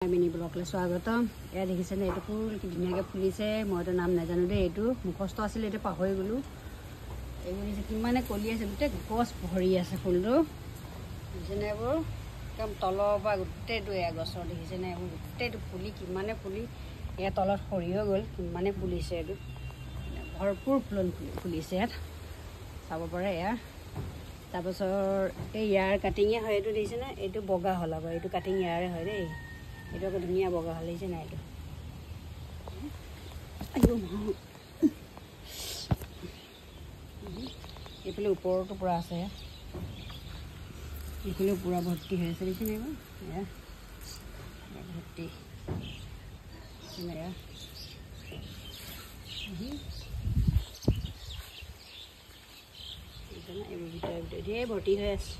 Mini ব্লকলৈ স্বাগতম। এয়া দেখিছেনে এইটো ফুল কি ধুনীয়াকৈ ফুলিছে। মইতো নাম নাজানো দেই, এইটো মুখস্থ আছিলে, এইটো পাহৰি গ'লোঁ। এইবোৰ দেখিছে কিমানে কলি আছে, গোটেই গছ ভৰি আছে ফুলটো। দেখিছেনে এইবোৰ একদম তলৰ পৰা গোটেইটো এয়া গছৰ দেখিছেনে এইবোৰ গোটেইটো ফুলি কিমানে ফুলি এয়া তলত সৰি হৈ গ'ল, কিমানে ফুলিছে। এইটো ভৰপূৰ ফুলিছে ইয়াত চাব পাৰে। এয়া তাৰপাছত এই ইয়াৰ কাটিঙে হয়, এইটো দেখিছেনে এইটো বগা হ'ল আকৌ, এইটো কাটিং ইয়াৰে হয় দেই। এইটো আকৌ ধুনীয়া বগা হ'ল, দেখিছে নাই? এইটো এইফালে ওপৰতো পূৰা আছে, এইফালেও পূৰা ভৰ্তি হৈ আছে, দেখিছেনে এইবোৰ? এয়া ভৰ্তি এয়া এইবোৰ ভিতৰে ভিতৰে ধেৰ ভৰ্তি হৈ আছে।